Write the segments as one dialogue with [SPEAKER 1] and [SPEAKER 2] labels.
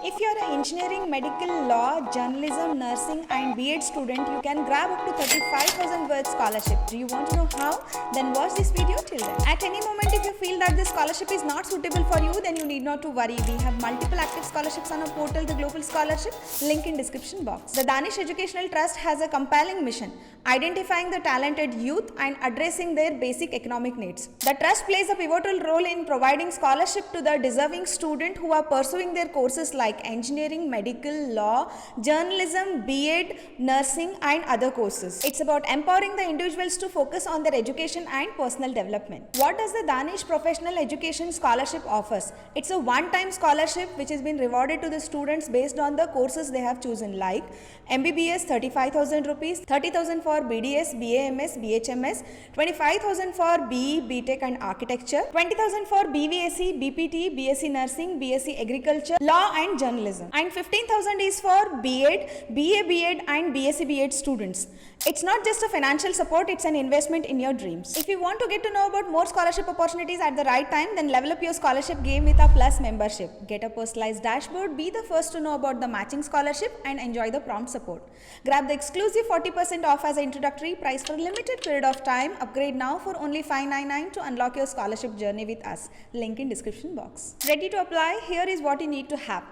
[SPEAKER 1] If you are an engineering, medical, law, journalism, nursing and B.Ed student, you can grab up to 35,000 words scholarship. Do you want to know how? Then watch this video till then. At any moment, if you feel that this scholarship is not suitable for you, then you need not to worry. We have multiple active scholarships on our portal, the Global Scholarship, link in description box. The Danish Educational Trust has a compelling mission, identifying the talented youth and addressing their basic economic needs. The trust plays a pivotal role in providing scholarship to the deserving student who are pursuing their courses like engineering, medical, law, journalism, B.Ed, nursing and other courses. It's about empowering the individuals to focus on their education and personal development. What does the Danish Professional Education Scholarship offers? It's a one-time scholarship which has been rewarded to the students based on the courses they have chosen, like MBBS 35,000 rupees, 30,000 for BDS, BAMS, BHMS, 25,000 for BE, BTech and Architecture, 20,000 for BVSC, BPT, BSc Nursing, BSc Agriculture, Law and Journalism, and 15,000 is for B.Ed, BA B.Ed and BSc B.Ed students. It's not just a financial support, it's an investment in your dreams. If you want to get to know about more scholarship opportunities at the right time, then level up your scholarship game with a Plus membership. Get a personalized dashboard, be the first to know about the matching scholarship and enjoy the prompt support. Grab the exclusive 40% off as an introductory price for a limited period of time. Upgrade now for only $599 to unlock your scholarship journey with us. Link in description box. Ready to apply? Here is what you need to have.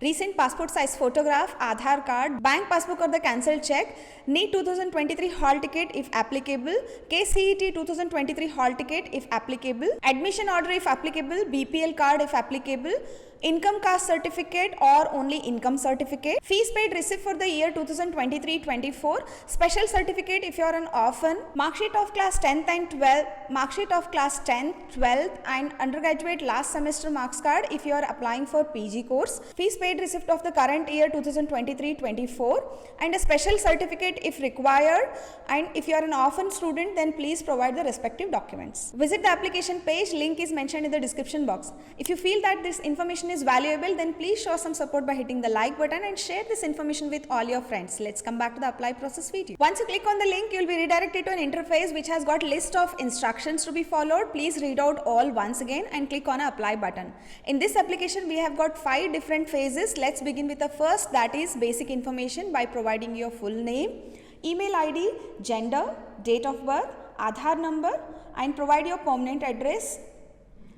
[SPEAKER 1] Recent passport size photograph, Aadhaar card, bank passbook or the cancelled check, NEET 2023 hall ticket if applicable, KCET 2023 hall ticket if applicable, admission order if applicable, BPL card if applicable, income caste certificate or only income certificate, fees paid receipt for the year 2023-24, special certificate if you are an orphan, marksheet of class 10th and 12th, marksheet of class 10th, 12th and undergraduate last semester marks card if you are applying for PG course, fees paid receipt of the current year 2023-24 and a special certificate if required, and if you are an orphan student then please provide the respective documents. Visit the application page, link is mentioned in the description box. If you feel that this information is valuable, then please show some support by hitting the like button and share this information with all your friends. Let's come back to the apply process video. Once you click on the link, you will be redirected to an interface which has got list of instructions to be followed. Please read out all once again and click on apply button. In this application, we have got 5 different phases. Let's begin with the first, that is basic information by providing your full name, email ID, gender, date of birth, Aadhaar number and provide your permanent address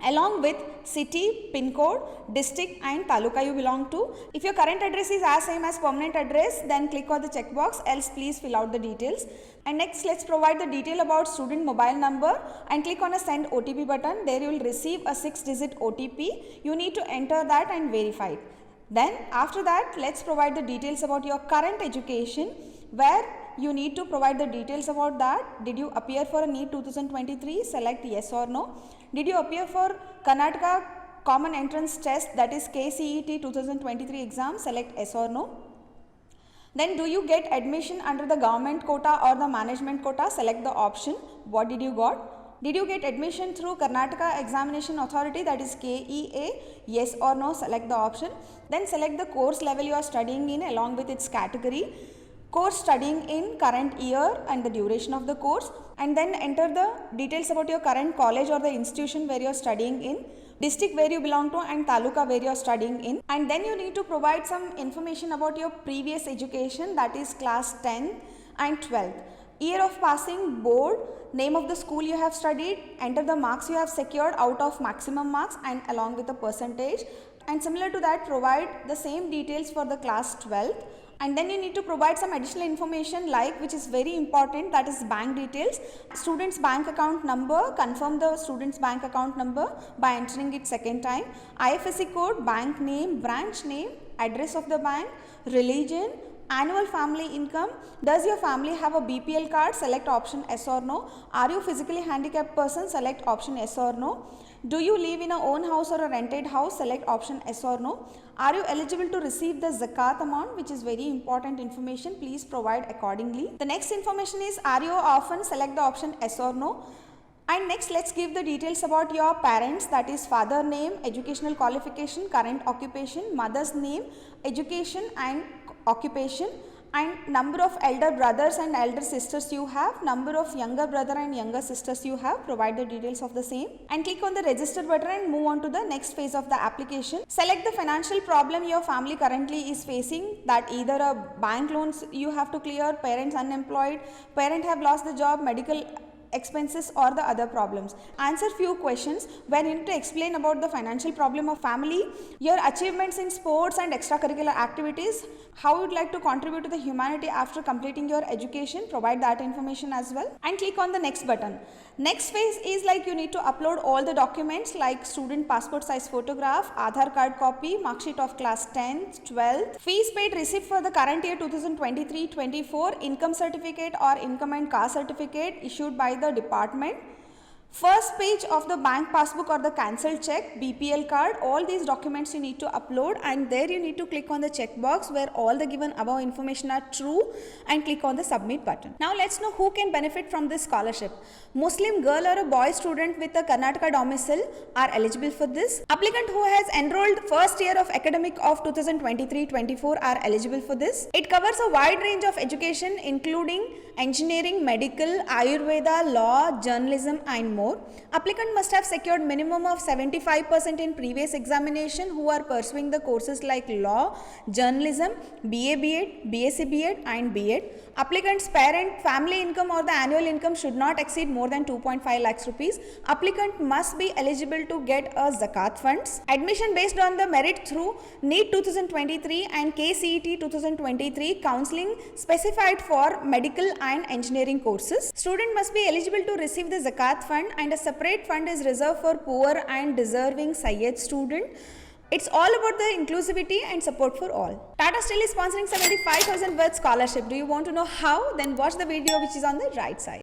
[SPEAKER 1] along with city, pin code, district and taluka you belong to. If your current address is as same as permanent address, then click on the checkbox, else please fill out the details. And next, let's provide the detail about student mobile number and click on a send OTP button. There you will receive a 6-digit OTP. You need to enter that and verify it. Then after that, let's provide the details about your current education, where you need to provide the details about that. Did you appear for a NEET 2023? Select yes or no. Did you appear for Karnataka Common Entrance Test, that is KCET 2023 exam? Select yes or no. Then do you get admission under the government quota or the management quota? Select the option. What did you got? Did you get admission through Karnataka Examination Authority, that is KEA? Yes or no. Select the option. Then select the course level you are studying in along with its category, course studying in, current year and the duration of the course, and then enter the details about your current college or the institution where you are studying in, district where you belong to and taluka where you are studying in. And then you need to provide some information about your previous education, that is class 10 and 12th, year of passing, board, name of the school you have studied, enter the marks you have secured out of maximum marks and along with the percentage, and similar to that provide the same details for the class 12th. And then you need to provide some additional information, like, which is very important, that is bank details, student's bank account number, confirm the student's bank account number by entering it second time, IFSC code, bank name, branch name, address of the bank, religion, annual family income, does your family have a BPL card? Select option yes or no. Are you physically handicapped person? Select option yes or no. Do you live in a own house or a rented house? Select option yes or no. Are you eligible to receive the zakat amount, which is very important information, please provide accordingly. The next information is, are you orphan? Select the option yes or no. And next, let's give the details about your parents, that is father name, educational qualification, current occupation, mother's name, education and occupation, and number of elder brothers and elder sisters you have, number of younger brother and younger sisters you have, provide the details of the same and click on the register button and move on to the next phase of the application. Select the financial problem your family currently is facing, that either a bank loans you have to clear, parents unemployed, parent have lost the job, medical expenses or the other problems. Answer few questions where you need to explain about the financial problem of family, your achievements in sports and extracurricular activities, how you would like to contribute to the humanity after completing your education, provide that information as well and click on the next button. Next phase is like you need to upload all the documents like student passport size photograph, Aadhaar card copy, mark sheet of class 10th, 12th, fees paid received for the current year 2023-24, income certificate or income and caste certificate issued by the department, first page of the bank passbook or the cancelled check, BPL card, all these documents you need to upload and there you need to click on the checkbox where all the given above information are true and click on the submit button. Now let's know who can benefit from this scholarship. Muslim girl or a boy student with a Karnataka domicile are eligible for this. Applicant who has enrolled first year of academic of 2023-24 are eligible for this. It covers a wide range of education including engineering, medical, Ayurveda, law, journalism and more. Applicant must have secured minimum of 75% in previous examination who are pursuing the courses like law, journalism, BA, B.Ed, BSc, B.Ed and B.Ed. Applicant's parent family income or the annual income should not exceed more than 2.5 lakhs rupees. Applicant must be eligible to get a zakat funds. Admission based on the merit through NEET 2023 and KCET 2023 counseling specified for medical and engineering courses. Student must be eligible to receive the zakat fund and a separate fund is reserved for poor and deserving Syed student. It's all about the inclusivity and support for all. Tata Steel is sponsoring 75,000 worth scholarship. Do you want to know how? Then watch the video which is on the right side.